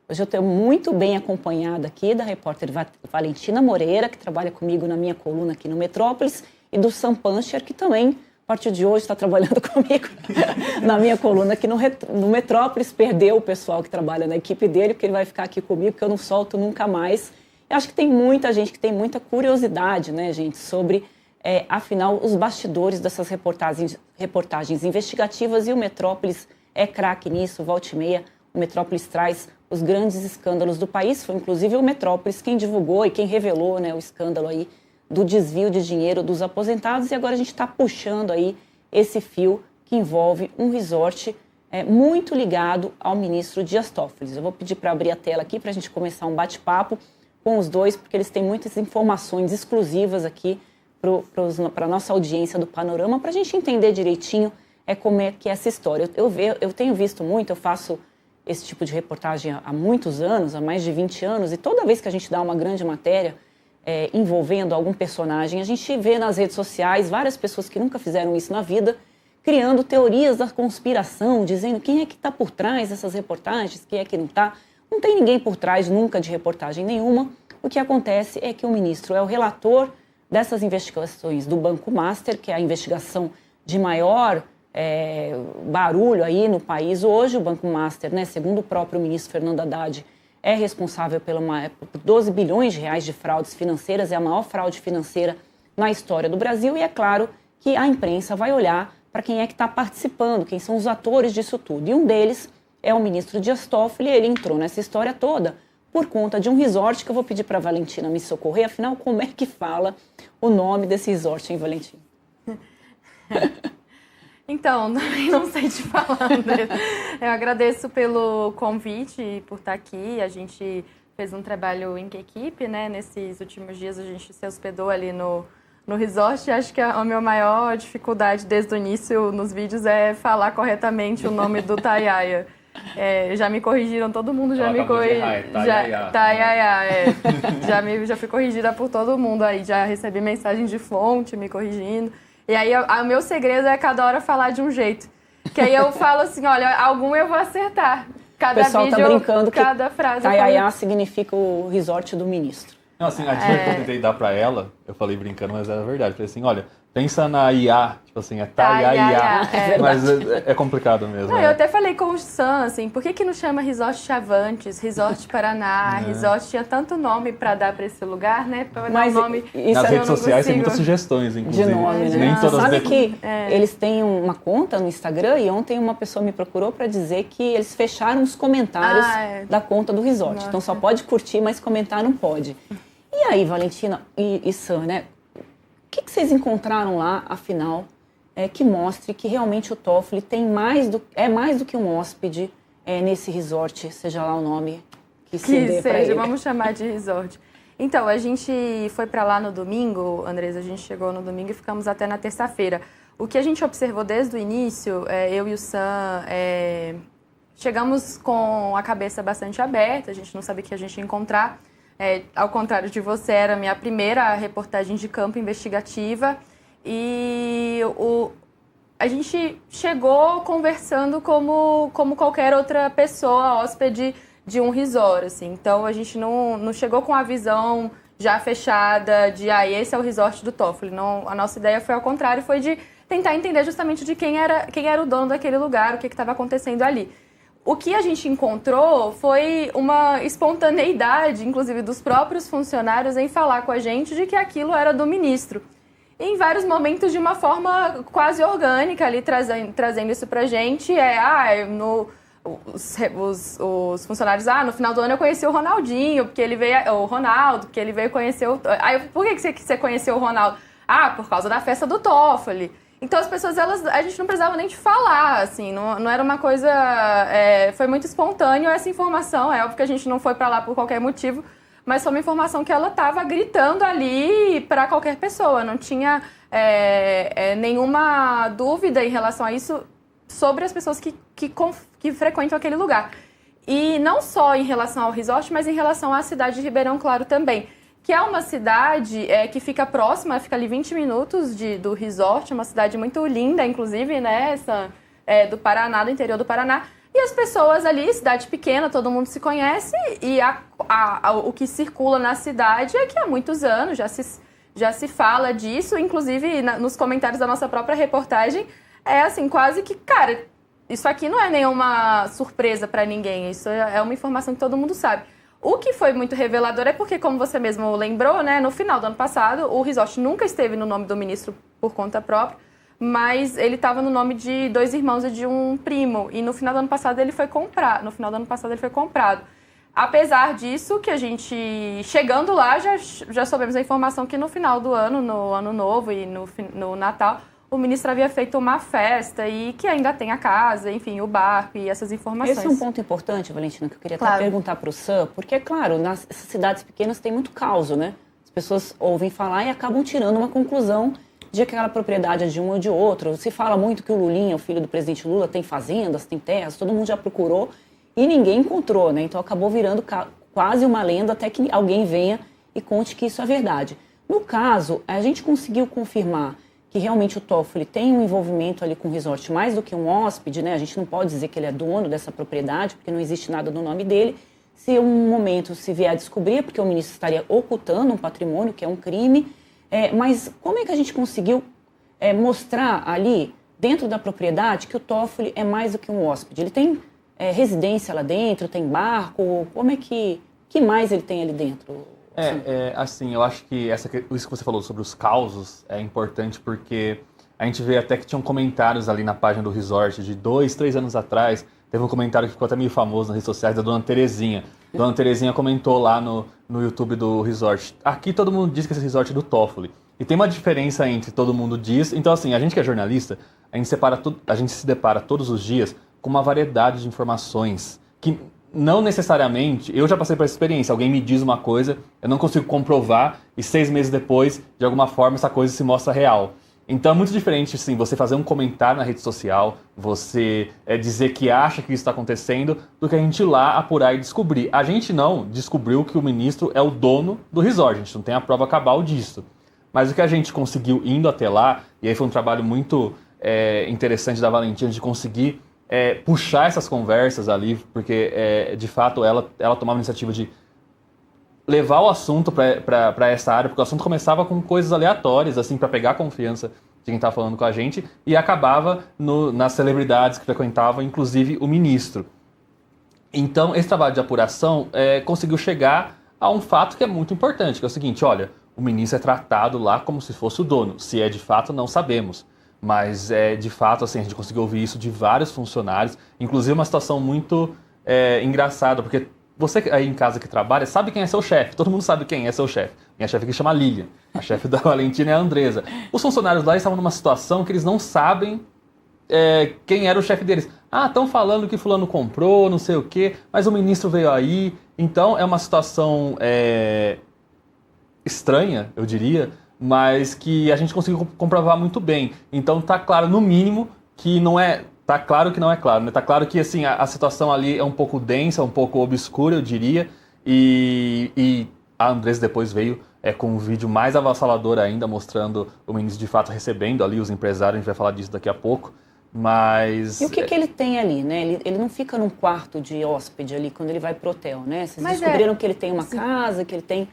Hoje eu estou muito bem acompanhada aqui da repórter Valentina Moreira, que trabalha comigo na minha coluna aqui no Metrópolis, e do Sam Pancher, que também, a partir de hoje, está trabalhando comigo na minha coluna aqui no Metrópolis. Perdeu o pessoal que trabalha na equipe dele, porque ele vai ficar aqui comigo, porque eu não solto nunca mais. Eu acho que tem muita gente que tem muita curiosidade, né, gente, sobre, afinal, os bastidores dessas reportagens investigativas, e o Metrópolis é craque nisso. Volta e meia, o Metrópolis traz os grandes escândalos do país. Foi, inclusive, o Metrópolis quem divulgou e quem revelou, né, o escândalo aí do desvio de dinheiro dos aposentados, e agora a gente está puxando aí esse fio que envolve um resort muito ligado ao ministro Dias Toffoli. Eu vou pedir para abrir a tela aqui para a gente começar um bate-papo com os dois, porque eles têm muitas informações exclusivas aqui para a nossa audiência do Panorama, para a gente entender direitinho como é que é essa história. Eu tenho visto muito, eu faço esse tipo de reportagem há muitos anos, há mais de 20 anos, e toda vez que a gente dá uma grande matéria envolvendo algum personagem, a gente vê nas redes sociais várias pessoas que nunca fizeram isso na vida, criando teorias da conspiração, dizendo quem é que está por trás dessas reportagens, quem é que não está. Não tem ninguém por trás nunca de reportagem nenhuma. O que acontece é que o ministro é o relator dessas investigações do Banco Master, que é a investigação de maior barulho aí no país hoje. O Banco Master, né, segundo o próprio ministro Fernando Haddad, é responsável por 12 bilhões de reais de fraudes financeiras, é a maior fraude financeira na história do Brasil, e é claro que a imprensa vai olhar para quem é que está participando, quem são os atores disso tudo. E um deles é o ministro Dias Toffoli. Ele entrou nessa história toda por conta de um resort que eu vou pedir para a Valentina me socorrer. Afinal, como é que fala o nome desse resort, hein, Valentina? Então, não sei te falar, André. Eu agradeço pelo convite e por estar aqui. A gente fez um trabalho em equipe, né? Nesses últimos dias a gente se hospedou ali no resort. Acho que a minha maior dificuldade desde o início nos vídeos é falar corretamente o nome do Tayaya. Já me corrigiram, todo mundo já me corrigiu. Tayaya, já fui corrigida por todo mundo aí. Já recebi mensagem de fonte me corrigindo. E aí, o meu segredo é cada hora falar de um jeito. Que aí eu falo assim, olha, algum eu vou acertar. Cada o pessoal vídeo, tá brincando cada que frase. Tayaya significa o resort do ministro. Não, assim, a dica que eu tentei dar pra ela, eu falei brincando, mas era verdade. Falei assim, olha, pensa na IA, tipo assim, é Tayaya. Mas é complicado mesmo. Não, eu até falei com o Sam, assim, por que não chama Resort Chavantes, Resort Paraná, Resort, tinha tanto nome pra dar pra esse lugar, né? Pra mas dar nome, nas redes sociais tem muitas sugestões, inclusive. De nome, né? Nem todas Sabe que eles têm uma conta no Instagram, e ontem uma pessoa me procurou para dizer que eles fecharam os comentários da conta do resort. Nossa. Então só pode curtir, mas comentar não pode. E aí, Valentina e Sam, né? O que vocês encontraram lá, afinal, que mostre que realmente o Toffoli é mais do que um hóspede nesse resort, seja lá o nome que se dê para ele? Vamos chamar de resort. Então, a gente foi para lá no domingo, Andresa, a gente chegou no domingo e ficamos até na terça-feira. O que a gente observou desde o início, eu e o Sam, chegamos com a cabeça bastante aberta, a gente não sabia o que a gente ia encontrar. Ao contrário de você, era a minha primeira reportagem de campo investigativa, e a gente chegou conversando como qualquer outra pessoa, hóspede de um resort, assim. Então a gente não chegou com a visão já fechada de esse é o resort do Toffoli. Não, a nossa ideia foi ao contrário, foi de tentar entender justamente de quem era o dono daquele lugar, o que estava acontecendo ali. O que a gente encontrou foi uma espontaneidade, inclusive dos próprios funcionários, em falar com a gente de que aquilo era do ministro. E em vários momentos, de uma forma quase orgânica, ali trazendo isso pra gente. Os funcionários, no final do ano eu conheci o Ronaldinho, porque ele veio, o Ronaldo, porque ele veio conhecer o... por que você conheceu o Ronaldo? Por causa da festa do Toffoli. Então as pessoas, a gente não precisava nem de falar, assim, não era uma coisa... foi muito espontâneo essa informação, é óbvio que a gente não foi pra lá por qualquer motivo, mas foi uma informação que ela estava gritando ali para qualquer pessoa, não tinha nenhuma dúvida em relação a isso sobre as pessoas que frequentam aquele lugar. E não só em relação ao resort, mas em relação à cidade de Ribeirão Claro também, que é uma cidade que fica próxima, fica ali 20 minutos do resort, uma cidade muito linda, inclusive, né, do Paraná, do interior do Paraná. E as pessoas ali, cidade pequena, todo mundo se conhece, e o que circula na cidade é que há muitos anos já se fala disso, inclusive nos comentários da nossa própria reportagem, é assim, quase que, cara, isso aqui não é nenhuma surpresa para ninguém, isso é uma informação que todo mundo sabe. O que foi muito revelador é porque, como você mesmo lembrou, né, no final do ano passado, o resort nunca esteve no nome do ministro por conta própria, mas ele estava no nome de 2 irmãos e de um primo. E no final do ano passado ele foi comprado. Apesar disso, que a gente, chegando lá, já soubemos a informação que no final do ano, no Ano Novo e no Natal, o ministro havia feito uma festa e que ainda tem a casa, enfim, o barco e essas informações. Esse é um ponto importante, Valentina, que eu queria até perguntar para o Sam, porque, é claro, nas cidades pequenas tem muito caos, né? As pessoas ouvem falar e acabam tirando uma conclusão de que aquela propriedade é de um ou de outro. Se fala muito que o Lulinha, o filho do presidente Lula, tem fazendas, tem terras, todo mundo já procurou e ninguém encontrou, né? Então acabou virando quase uma lenda até que alguém venha e conte que isso é verdade. No caso, a gente conseguiu confirmar que realmente o Toffoli tem um envolvimento ali com o resort mais do que um hóspede, né? A gente não pode dizer que ele é dono dessa propriedade, porque não existe nada no nome dele. Se um momento se vier a descobrir, porque o ministro estaria ocultando um patrimônio, que é um crime. Mas como é que a gente conseguiu mostrar ali, dentro da propriedade, que o Toffoli é mais do que um hóspede? Ele tem residência lá dentro, tem barco, como é que mais ele tem ali dentro? Assim, eu acho que isso que você falou sobre os causos é importante porque a gente vê até que tinham comentários ali na página do resort de 2, 3 anos atrás. Teve um comentário que ficou até meio famoso nas redes sociais da Dona Terezinha. Dona Terezinha comentou lá no YouTube do resort. Aqui todo mundo diz que esse resort é do Toffoli. E tem uma diferença entre todo mundo diz. Então, assim, a gente que é jornalista, a gente se depara todos os dias com uma variedade de informações que não necessariamente... Eu já passei por essa experiência. Alguém me diz uma coisa, eu não consigo comprovar e 6 meses depois, de alguma forma, essa coisa se mostra real. Então é muito diferente, assim, você fazer um comentário na rede social, você dizer que acha que isso está acontecendo, do que a gente ir lá apurar e descobrir. A gente não descobriu que o ministro é o dono do resort, a gente não tem a prova cabal disso. Mas o que a gente conseguiu indo até lá, e aí foi um trabalho muito interessante da Valentina de conseguir puxar essas conversas ali, porque de fato ela tomava a iniciativa de levar o assunto para essa área, porque o assunto começava com coisas aleatórias, assim, para pegar a confiança de quem estava falando com a gente, e acabava nas celebridades que frequentavam, inclusive o ministro. Então, esse trabalho de apuração conseguiu chegar a um fato que é muito importante, que é o seguinte, olha, o ministro é tratado lá como se fosse o dono. Se é de fato, não sabemos. Mas, de fato, assim, a gente conseguiu ouvir isso de vários funcionários, inclusive uma situação muito engraçada, porque você aí em casa que trabalha sabe quem é seu chefe, todo mundo sabe quem é seu chefe. Minha chefe aqui chama Lilian, a chefe da Valentina é a Andresa. Os funcionários lá estavam numa situação que eles não sabem quem era o chefe deles. Ah, estão falando que fulano comprou, não sei o quê, mas o ministro veio aí. Então é uma situação estranha, eu diria, mas que a gente conseguiu comprovar muito bem. Então tá claro, no mínimo, que não é... Tá claro que não é claro, né? Tá claro que assim, a situação ali é um pouco densa, um pouco obscura, eu diria. E a Andresa depois veio com um vídeo mais avassalador ainda, mostrando o ministro de fato recebendo ali os empresários. A gente vai falar disso daqui a pouco. Mas... E o que ele tem ali, né? Ele não fica num quarto de hóspede ali quando ele vai pro hotel, né? Vocês descobriram que ele tem uma casa, que ele tem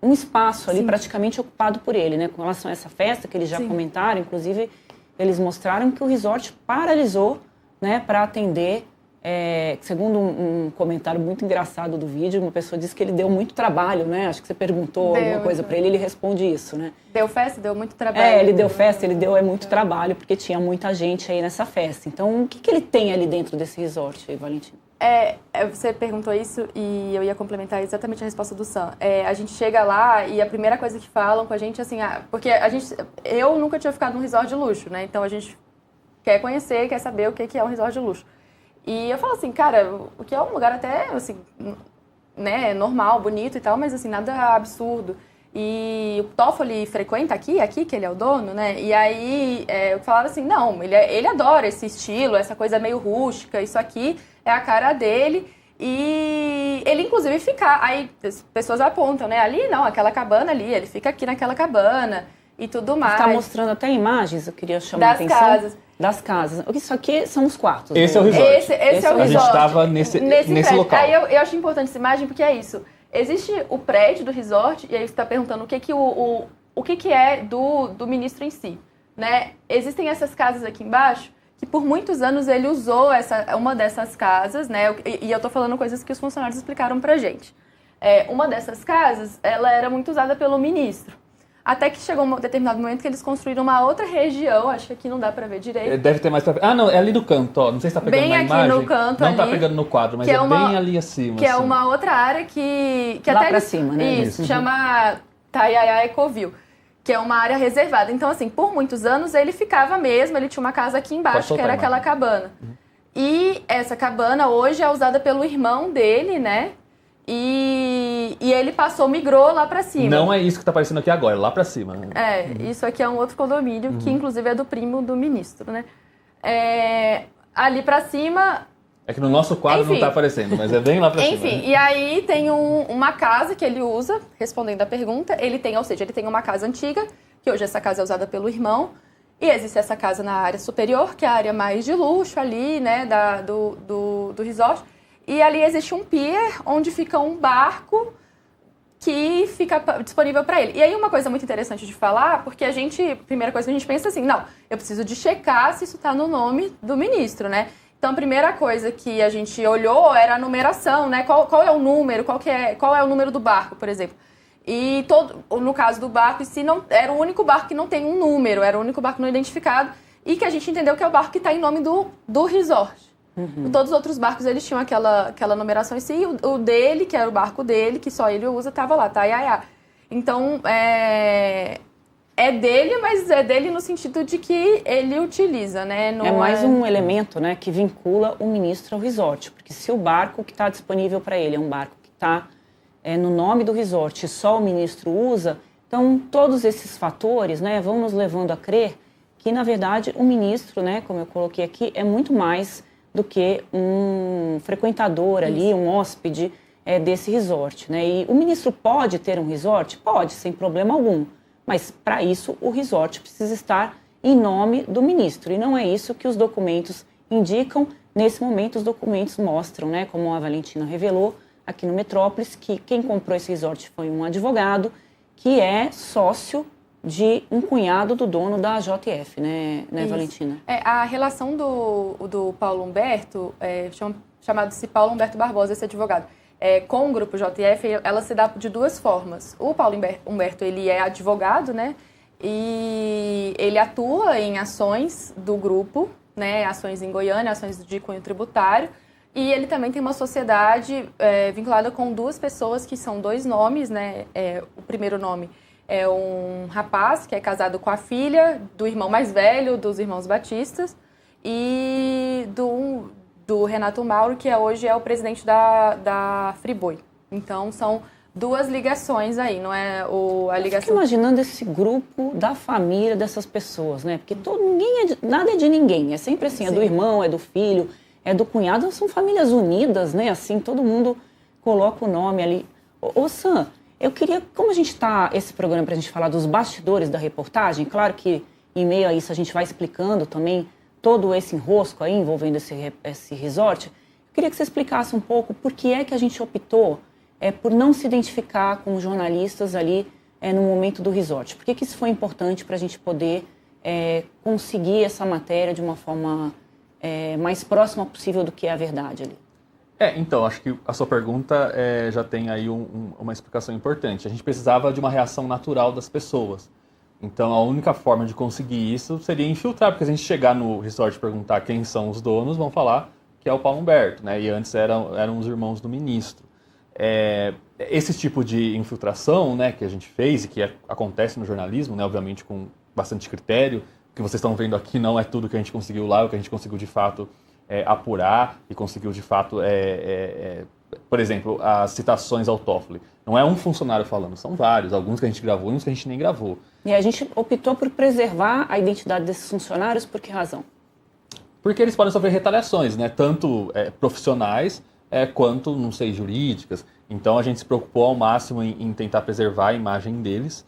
um espaço ali praticamente ocupado por ele, né? Com relação a essa festa que eles já comentaram, inclusive... Eles mostraram que o resort paralisou, né, para atender, segundo um comentário muito engraçado do vídeo, uma pessoa disse que ele deu muito trabalho, né? Acho que você perguntou alguma coisa para ele, ele responde isso, né? Deu festa, deu muito trabalho. Ele deu festa, ele deu muito trabalho, porque tinha muita gente aí nessa festa. Então, o que ele tem ali dentro desse resort aí, Valentina? Você perguntou isso e eu ia complementar exatamente a resposta do Sam. A gente chega lá e a primeira coisa que falam com a gente, assim, porque eu nunca tinha ficado num resort de luxo, né? Então a gente quer conhecer, quer saber o que é um resort de luxo. E eu falo assim, cara, o que é um lugar até, assim, né, normal, bonito e tal, mas assim, nada absurdo. E o Toffoli frequenta aqui que ele é o dono, né? E aí eu falava assim, não, ele adora esse estilo, essa coisa meio rústica, isso aqui é a cara dele. E ele, inclusive, fica... Aí as pessoas apontam, né? Ali, não, aquela cabana ali, ele fica aqui naquela cabana. e tudo mais. Está mostrando até imagens, eu queria chamar a atenção. Das casas. Isso aqui são os quartos. Esse é o resort. Esse é o resort. A gente estava nesse local. Aí eu acho importante essa imagem porque é isso. Existe o prédio do resort, e aí você está perguntando o que é do ministro em si. Né? Existem essas casas aqui embaixo, que por muitos anos ele usou uma dessas casas, né? E eu estou falando coisas que os funcionários explicaram pra gente. Uma dessas casas, ela era muito usada pelo ministro. Até que chegou um determinado momento que eles construíram uma outra região, acho que aqui não dá pra ver direito. Deve ter mais pra ver. Ah, não, é ali no canto, ó. Não sei se tá pegando na imagem. Bem aqui no canto não ali. Não tá pegando no quadro, mas bem ali acima. Que é uma outra área que lá até pra cima, né? Isso, chama Taiaiá Ecoville, que é uma área reservada. Então, assim, por muitos anos ele ficava mesmo, ele tinha uma casa aqui embaixo, que era aquela cabana. E essa cabana hoje é usada pelo irmão dele, né? E ele migrou lá pra cima. Não é isso que tá aparecendo aqui agora, lá pra cima. Isso aqui é um outro condomínio, que inclusive é do primo do ministro, né? Ali pra cima... É que no nosso quadro não tá aparecendo, mas é bem lá pra cima. Enfim, e aí tem uma casa que ele usa, respondendo a pergunta, ele tem uma casa antiga, que hoje essa casa é usada pelo irmão, e existe essa casa na área superior, que é a área mais de luxo ali, né, do resort. E ali existe um pier onde fica um barco que fica disponível para ele. E aí uma coisa muito interessante de falar, porque primeira coisa que a gente pensa assim, não, eu preciso de checar se isso está no nome do ministro, né? Então a primeira coisa que a gente olhou era a numeração, né? Qual é o número, qual é o número do barco, por exemplo. E no caso do barco, não era o único barco que não tem um número, era o único barco não identificado, e que a gente entendeu que é o barco que está em nome do resort. Todos os outros barcos, eles tinham aquela numeração em si, e o dele, que era o barco dele, que só ele usa, estava lá, Taiaiá. Então, é dele, mas é dele no sentido de que ele utiliza, né? Não mais um elemento, né, que vincula o ministro ao resort, porque se o barco que está disponível para ele é um barco que está no nome do resort e só o ministro usa, então todos esses fatores, né, vão nos levando a crer que, na verdade, o ministro, né, como eu coloquei aqui, é muito mais do que um frequentador ali, um hóspede desse resort, né? E o ministro pode ter um resort? Pode, sem problema algum. Mas, para isso, o resort precisa estar em nome do ministro. E não é isso que os documentos indicam. Nesse momento, os documentos mostram, né, como a Valentina revelou aqui no Metrópolis, que quem comprou esse resort foi um advogado que é sócio de um cunhado do dono da JF, né Valentina? A relação do Paulo Humberto, chamado-se Paulo Humberto Barbosa, esse advogado, com o grupo JF, ela se dá de duas formas. O Paulo Humberto, ele é advogado, né? E ele atua em ações do grupo, né? Ações em Goiânia, ações de cunho tributário. E ele também tem uma sociedade vinculada com duas pessoas que são dois nomes, né? O primeiro nome é um rapaz que é casado com a filha do irmão mais velho dos irmãos Batistas e do Renato Mauro, que hoje é o presidente da Friboi. Então, são duas ligações aí, não é a ligação... Eu fico imaginando esse grupo da família dessas pessoas, né? Porque nada é de ninguém, é sempre assim, é do irmão, é do filho, é do cunhado, são famílias unidas, né? Assim, todo mundo coloca o nome ali. Ô Sam, eu queria, como a gente está, esse programa para a gente falar dos bastidores da reportagem, claro que em meio a isso a gente vai explicando também todo esse enrosco aí envolvendo esse resort, eu queria que você explicasse um pouco por que é que a gente optou por não se identificar como jornalistas ali no momento do resort. Por que isso foi importante para a gente poder conseguir essa matéria de uma forma mais próxima possível do que é a verdade ali? Então, acho que a sua pergunta já tem aí uma explicação importante. A gente precisava de uma reação natural das pessoas. Então, a única forma de conseguir isso seria infiltrar, porque se a gente chegar no resort e perguntar quem são os donos, vão falar que é o Paulo Humberto, né? E antes eram os irmãos do ministro. Esse tipo de infiltração, né, que a gente fez e que acontece no jornalismo, né, obviamente com bastante critério, o que vocês estão vendo aqui não é tudo que a gente conseguiu lá, o que a gente conseguiu de fato apurar e conseguiu de fato, por exemplo, as citações ao Toffoli. Não é um funcionário falando, são vários, alguns que a gente gravou e uns que a gente nem gravou. E a gente optou por preservar a identidade desses funcionários, por que razão? Porque eles podem sofrer retaliações, né? Tanto profissionais quanto, não sei, jurídicas. Então a gente se preocupou ao máximo em tentar preservar a imagem deles.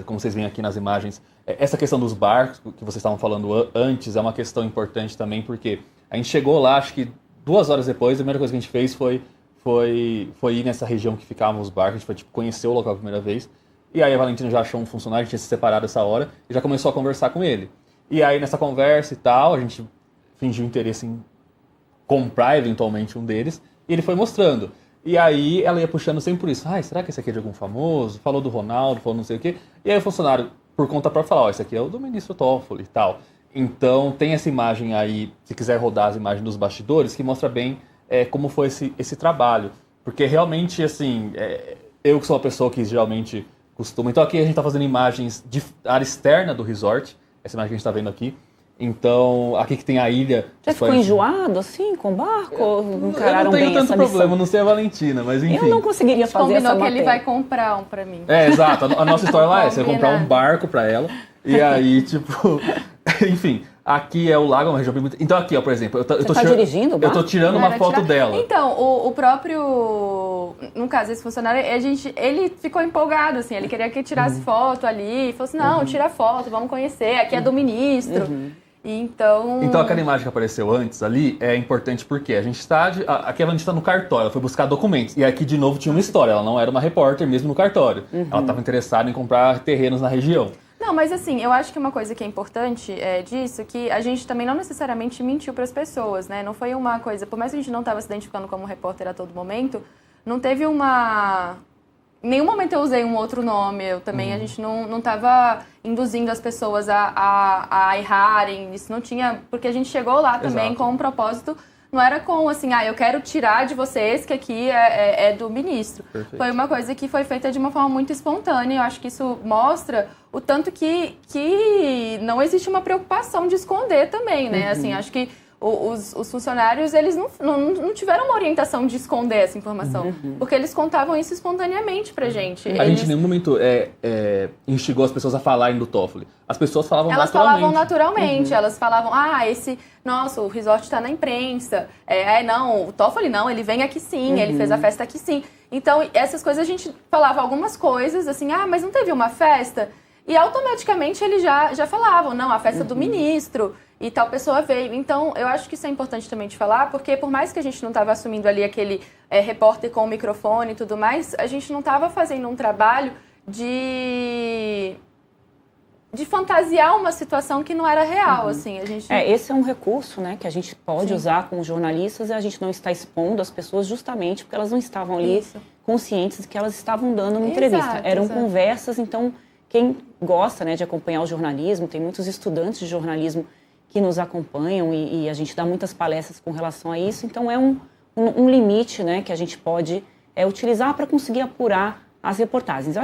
como vocês veem aqui nas imagens. Essa questão dos barcos, que vocês estavam falando antes, é uma questão importante também, porque a gente chegou lá, acho que 2 horas depois, a primeira coisa que a gente fez foi ir nessa região que ficavam os barcos, a gente foi conhecer o local a primeira vez. E aí a Valentina já achou um funcionário, a gente tinha se separado essa hora, e já começou a conversar com ele. E aí nessa conversa e tal, a gente fingiu interesse em comprar eventualmente um deles, e ele foi mostrando. E aí ela ia puxando sempre por isso. Será que esse aqui é de algum famoso? Falou do Ronaldo, falou não sei o quê. E aí o funcionário, por conta própria, fala, esse aqui é o do ministro Toffoli e tal. Então tem essa imagem aí, se quiser rodar as imagens dos bastidores, que mostra bem como foi esse trabalho. Porque realmente, assim, eu que sou uma pessoa que geralmente costuma... Então aqui a gente está fazendo imagens de área externa do resort, essa imagem que a gente está vendo aqui. Então, aqui que tem a ilha... Já ficou enjoado, assim, com o barco? Eu não tenho tanto problema, não sei a Valentina, mas enfim. Eu não conseguiria fazer essa matéria. Combinou que ele vai comprar um pra mim. Exato. A nossa história lá você vai comprar um barco pra ela, e aí, tipo... Enfim, aqui é o lago, uma região muito... Então aqui, ó, por exemplo... Você tá dirigindo o barco? Eu tô tirando uma foto dela. Então, o próprio... No caso, esse funcionário, ele ficou empolgado, assim. Ele queria que tirasse foto ali. Falou assim, não, tira foto, vamos conhecer. Aqui é do ministro. Então, aquela imagem que apareceu antes ali é importante porque a gente está... Aqui a gente está no cartório, ela foi buscar documentos. E aqui, de novo, tinha uma história. Ela não era uma repórter mesmo no cartório. Ela estava interessada em comprar terrenos na região. Não, mas assim, eu acho que uma coisa que é importante disso, que a gente também não necessariamente mentiu para as pessoas, né? Não foi uma coisa... Por mais que a gente não estava se identificando como repórter a todo momento, não teve uma... Em nenhum momento eu usei um outro nome, a gente não estava induzindo as pessoas a errarem, isso não tinha... Porque a gente chegou lá também com um propósito, não era com assim, eu quero tirar de vocês que aqui é do ministro. Perfeito. Foi uma coisa que foi feita de uma forma muito espontânea, eu acho que isso mostra o tanto que não existe uma preocupação de esconder também, né? Assim, acho que os funcionários, eles não tiveram uma orientação de esconder essa informação, porque eles contavam isso espontaneamente pra gente. A gente em nenhum momento instigou as pessoas a falarem do Toffoli. As pessoas falavam naturalmente. Elas falavam naturalmente, elas falavam, nossa, o resort tá na imprensa, não, o Toffoli não, ele vem aqui sim, ele fez a festa aqui sim. Então, essas coisas a gente falava algumas coisas, assim, mas não teve uma festa? E automaticamente eles já falavam, não, a festa do ministro... E tal pessoa veio. Então, eu acho que isso é importante também de falar, porque por mais que a gente não estava assumindo ali aquele repórter com o microfone e tudo mais, a gente não estava fazendo um trabalho de fantasiar uma situação que não era real, assim. A gente... Esse é um recurso, né, que a gente pode usar como jornalistas e a gente não está expondo as pessoas justamente porque elas não estavam ali conscientes de que elas estavam dando uma entrevista. Eram conversas, então, quem gosta, né, de acompanhar o jornalismo, tem muitos estudantes de jornalismo que nos acompanham e a gente dá muitas palestras com relação a isso. Então, é um limite, né, que a gente pode utilizar para conseguir apurar as reportagens.